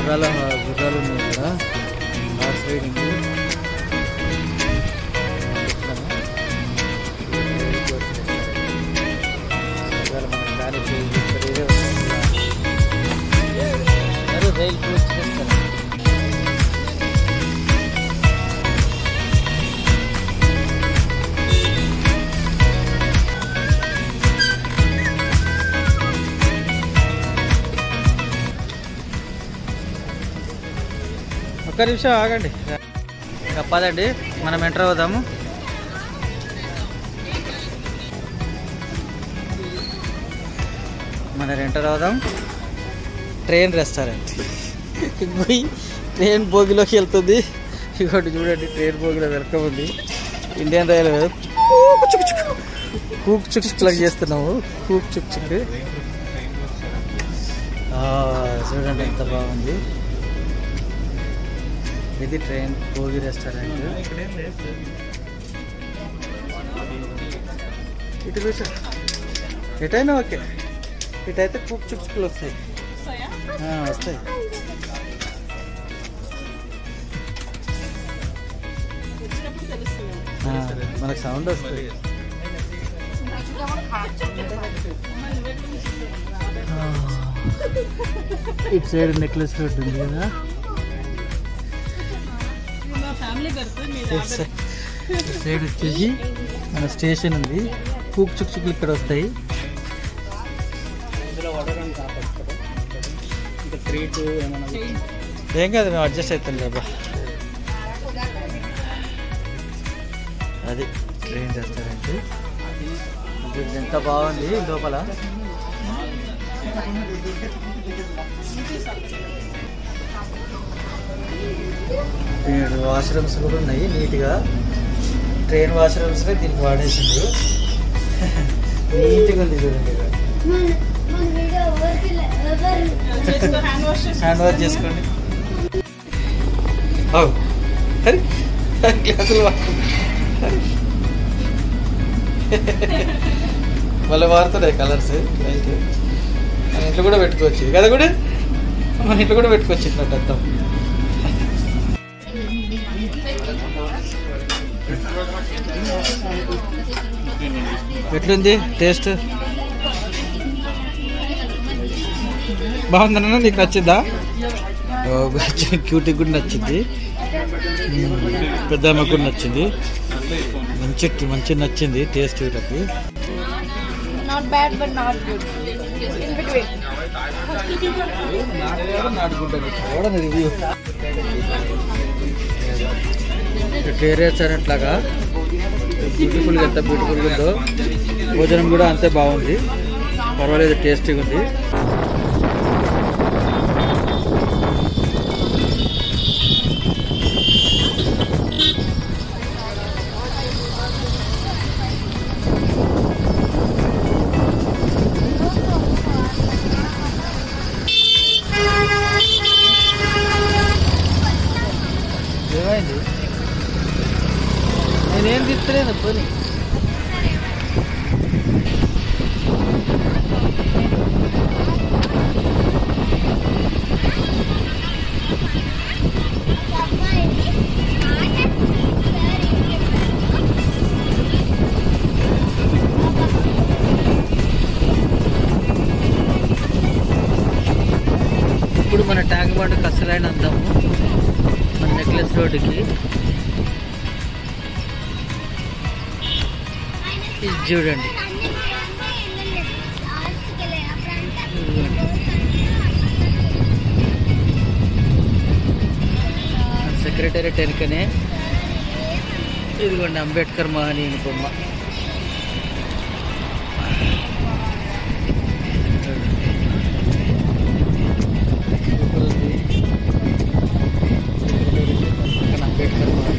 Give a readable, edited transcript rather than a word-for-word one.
గుర్రాలు ఉన్నాయి కదా, హార్స్ రైడింగ్. రైలు కోచ్ చేస్తారు. ఒక్క నిమిషం ఆగండి, తప్పదండి, మనం ఎంటర్ అవుదాము. మనం ఎంటర్ అవుదాం. Train restaurant. ట్రైన్ భోగిలోకి వెళ్తుంది. ఇంకోటి చూడండి, ట్రైన్ భోగిలో వెల్కమ్ ఉంది. ఇండియన్ రైల్వే కూక్ చుక్చుక్లాగా చేస్తున్నాము. కూక్ చుక్చుక్ చూడండి ఎంత బాగుంది. ఇది ట్రైన్ భోగి రెస్టారెంట్. ఇటు కూర్చో, ఎటైనా ఓకే. ఇటైతే కూక్ చుక్చుకులు వస్తాయి. వస్తాయి. మనకు సౌండ్ వస్తుంది. ఇటు సైడ్ నెక్లెస్ రోడ్ ఉంది కదా, ఇటు సైడ్ వచ్చేసి మన స్టేషన్ ఉంది. కూక్ చుక్చుకులు ఇక్కడ వస్తాయి. ఏం కాదు, మేము అడ్జస్ట్ అవుతాం లేబా. అది ట్రైన్ రెస్టారెంట్. ఎంత బాగుంది లోపల. వాష్రూమ్స్ కూడా ఉన్నాయి నీట్గా. ట్రైన్ వాష్రూమ్స్ దీనికి వాడేసిండు. నీట్గా ఉంది చూడండి. హ్యాండ్ వాష్ చేసుకోండి. గ్లాసులు మళ్ళీ మారుతున్నాయి కలర్స్. మన ఇంట్లో కూడా పెట్టుకోవచ్చు కదా, కూడా మన ఇంట్లో కూడా పెట్టుకోవచ్చు ఇట్లా అర్థం. ఎట్లుంది టేస్ట్? బాగుందన్నా? నీకు నచ్చిందా? క్యూటీ కూడా నచ్చింది, పెద్దమ్మ కూడా నచ్చింది. మంచి నచ్చింది టేస్ట్ వీళ్ళకి. రివ్యూ ట్రైన్ రెస్టారెంట్ లాగా బ్యూటిఫుల్గా, ఎంత బ్యూటిఫుల్గా ఉందో. భోజనం కూడా అంతే బాగుంది, పర్వాలేదు, టేస్టీగా ఉంది. ఏమైంది? నేనేం తిప్పలేను పోనీ. ఇప్పుడు మన ట్యాంక్ బండ్ కసలైన అందాము. మన నెక్లెస్ రోడ్డుకి ఇది చూడండి. సెక్రటేరియట్ వెనుకనే ఇదిగోండి అంబేద్కర్ మహనీయుని బొమ్మ. అంబేద్కర్ మహనీయుని